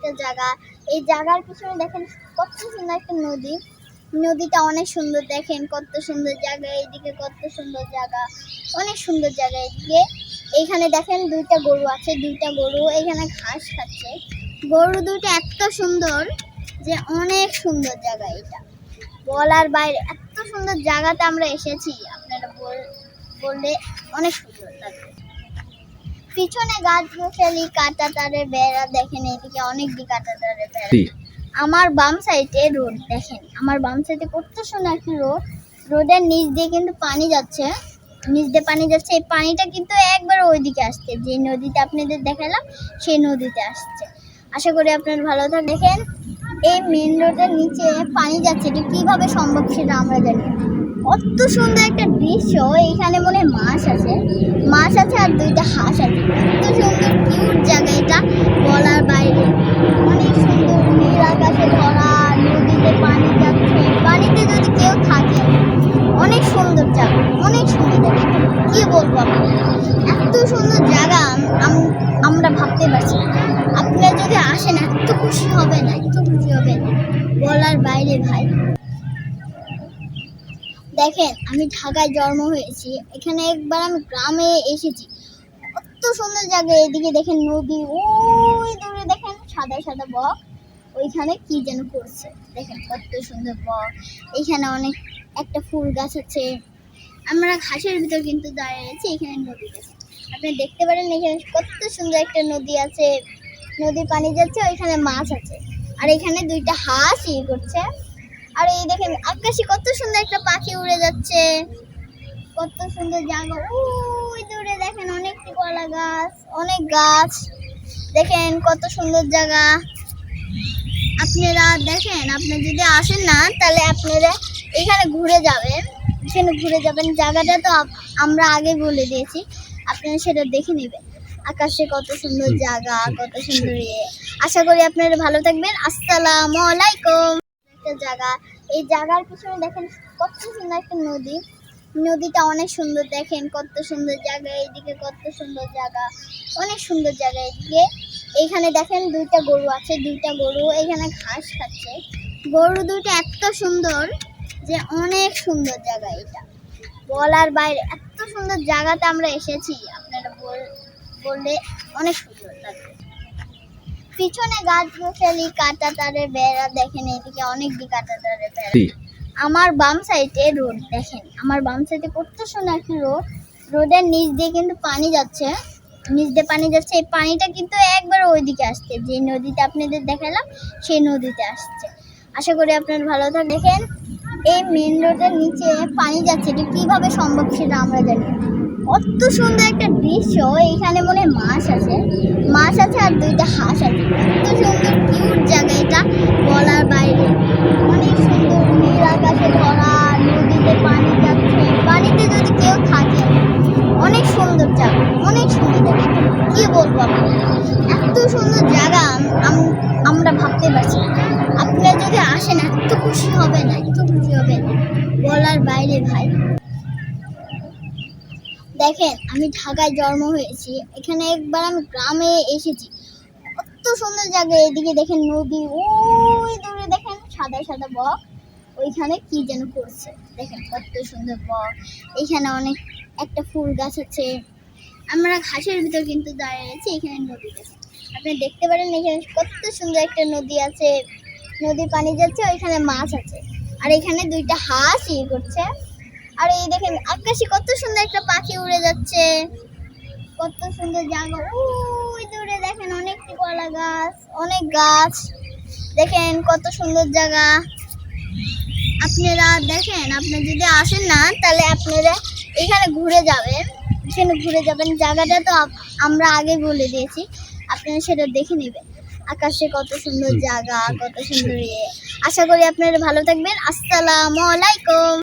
একটা জায়গা। এই জায়গার পিছনে দেখেন কত সুন্দর একটা নদী। নদীটা অনেক সুন্দর, দেখেন কত সুন্দর জায়গা। এইদিকে কত সুন্দর জায়গা, অনেক সুন্দর জায়গা। এদিকে এইখানে দেখেন দুইটা গরু আছে, দুইটা গরু এখানে ঘাস খাচ্ছে। গরু দুইটা এত সুন্দর যে অনেক সুন্দর জায়গা। এটা বলার বাইরে, এত সুন্দর জায়গাতে আমরা এসেছি, আপনারা বললে অনেক সুন্দর লাগবে। পিছনে গাছ গোছালি, কাঁটা তারের বেড়া, দেখেন এদিকে অনেক কাঁটা তারের বেড়া। আমার বাম সাইডে রোড, দেখেন আমার বাম সাইডে কত সুন্দর একটা রোড। রোডের নিচ দিয়ে কিন্তু পানি যাচ্ছে, নিচ দিয়ে পানি যাচ্ছে। এই পানিটা কিন্তু একবার ওইদিকে আসছে, যে নদীতে আপনাদের দেখালাম সেই নদীতে আসছে। আশা করি আপনারা ভালো থাকবেন। দেখেন এই মেন রোডের নিচে পানি যাচ্ছে, এটা কিভাবে সম্ভব সেটা আমরা জানি। কত সুন্দর একটা দৃশ্য। এখানে মনে হয় মাছ আছে, মাছ আছে আর দুইটা হাঁস আছে। কত সুন্দর কিউট জায়গা, এটা বলার বাইরে। অনেক সুন্দর, নীল আকাশে ভরা, নদীতে পানি যাচ্ছে। পানিতে যদি কেউ থাকে, অনেক সুন্দর জায়গা, অনেক সুন্দর জায়গা। কি বলবো আপনাকে, এত সুন্দর জায়গা আমরা ভাবতে পারছি না। আপনারা যদি আসেন এত খুশি হবেন, এত খুশি হবেন বলার বাইরে ভাই। দেখেন আমি ঢাকায় জন্ম হয়েছি, এখানে একবার আমি গ্রামে এসেছি। কত সুন্দর জায়গা। এদিকে দেখেন নদী, ওই দূরে দেখেন সাদা সাদা বক, ওইখানে কি যেন করছে। দেখেন কত সুন্দর বক। এখানে অনেক একটা ফুল গাছ আছে। আমরা ঘাসের ভিতর কিন্তু দাঁড়িয়ে আছি, এখানে নদী আছে, আপনি দেখতে পারেন। এখানে কত সুন্দর একটা নদী আছে, নদী পানি যাচ্ছে, ওইখানে মাছ আছে। আর এখানে দুইটা হাঁস ইয়ে করছে। আর এই দেখেন আকাশে কত সুন্দর একটা পাখি উড়ে যাচ্ছে। কত সুন্দর জায়গা। ওই দূরে দেখেন অনেকটি কলা গাছ, অনেক গাছ। দেখেন কত সুন্দর জায়গা। আপনারা দেখেন, আপনি যদি আসেন না তাহলে আপনারা এখানে ঘুরে যাবেন, এখানে ঘুরে যাবেন। জায়গাটা তো আমরা আগে বলে দিয়েছি, আপনারা সেটা দেখে নেবেন। আকাশে কত সুন্দর জায়গা, কত সুন্দর ইয়ে। আশা করি আপনারা ভালো থাকবেন। আসসালামু আলাইকুম। একটা জায়গা, এই জায়গার পিছনে দেখেন কত সুন্দর একটা নদী। নদীটা অনেক সুন্দর, দেখেন কত সুন্দর জায়গা। এইদিকে কত সুন্দর জায়গা, অনেক সুন্দর জায়গা। এদিকে এইখানে দেখেন দুইটা গরু আছে, দুইটা গরু এখানে ঘাস খাচ্ছে। গরু দুইটা এত সুন্দর যে অনেক সুন্দর জায়গা। এটা বলার বাইরে, এত সুন্দর জায়গাতে আমরা এসেছি, আপনারা বললে অনেক সুন্দর লাগবে। পিছনে গাছ গোছালি, কাঁটা তারের বেড়া, দেখেন এদিকে অনেক কাঁটা তারের বেড়া। আমার বাম সাইডে রোড, দেখেন আমার বাম সাইডে কত সুন্দর একটা রোড। রোডের নিচ দিয়ে কিন্তু পানি যাচ্ছে, নিচ দিয়ে পানি যাচ্ছে। এই পানিটা কিন্তু একবার ওইদিকে আসছে, যে নদীতে আপনাদের দেখালাম সেই নদীতে আসছে। আশা করি আপনারা ভালো থাকবেন। দেখেন এই মেন রোডের নিচে পানি যাচ্ছে, এটা কিভাবে সম্ভব সেটা আমরা জানি। কত সুন্দর একটা দৃশ্য। এখানে মনে হয় মাছ আছে, মাছ আছে আর দুইটা হাঁস আছে। কত সুন্দর কিউট জায়গা, এটা বলার বাইরে। অনেক সুন্দর, নীল আকাশে ভরা, নদীতে পানি যাচ্ছে। পানিতে যদি কেউ থাকে, অনেক সুন্দর জায়গা, অনেক সুন্দর জায়গা। কি বলবো আপনাকে, এত সুন্দর জায়গা আমরা ভাবতে পারছি না। আপনারা যদি আসেন এত খুশি হবেন, এত খুশি হবেন বলার বাইরে ভাই। দেখেন আমি ঢাকায় জন্ম হয়েছি, এখানে একবার আমি গ্রামে এসেছি। কত সুন্দর জায়গা। এদিকে দেখেন নদী, ওই দূরে দেখেন সাদা সাদা বক, ওইখানে কি যেন করছে। দেখেন কত সুন্দর বক। এখানে অনেক একটা ফুল গাছ আছে। আমরা ঘাসের ভিতর কিন্তু দাঁড়িয়ে আছি, এখানে নদী আছে, আপনি দেখতে পারেন। এখানে কত সুন্দর একটা নদী আছে, নদী পানি যাচ্ছে, ওইখানে মাছ আছে। আর এখানে দুইটা হাঁস ইয়ে করছে। আর এই দেখেন আকাশে কত সুন্দর একটা পাখি উড়ে যাচ্ছে। কত সুন্দর জায়গা। ওই দূরে দেখেন অনেকটি কলা গাছ, অনেক গাছ। দেখেন কত সুন্দর জায়গা। আপনারা দেখেন, আপনি যদি আসেন না তাহলে আপনারা এখানে ঘুরে যাবেন, এখানে ঘুরে যাবেন। জায়গাটা তো আমরা আগে বলে দিয়েছি, আপনারা সেটা দেখে নেবেন। আকাশে কত সুন্দর জায়গা, কত সুন্দর ইয়ে। আশা করি আপনারা ভালো থাকবেন। আসসালামু আলাইকুম।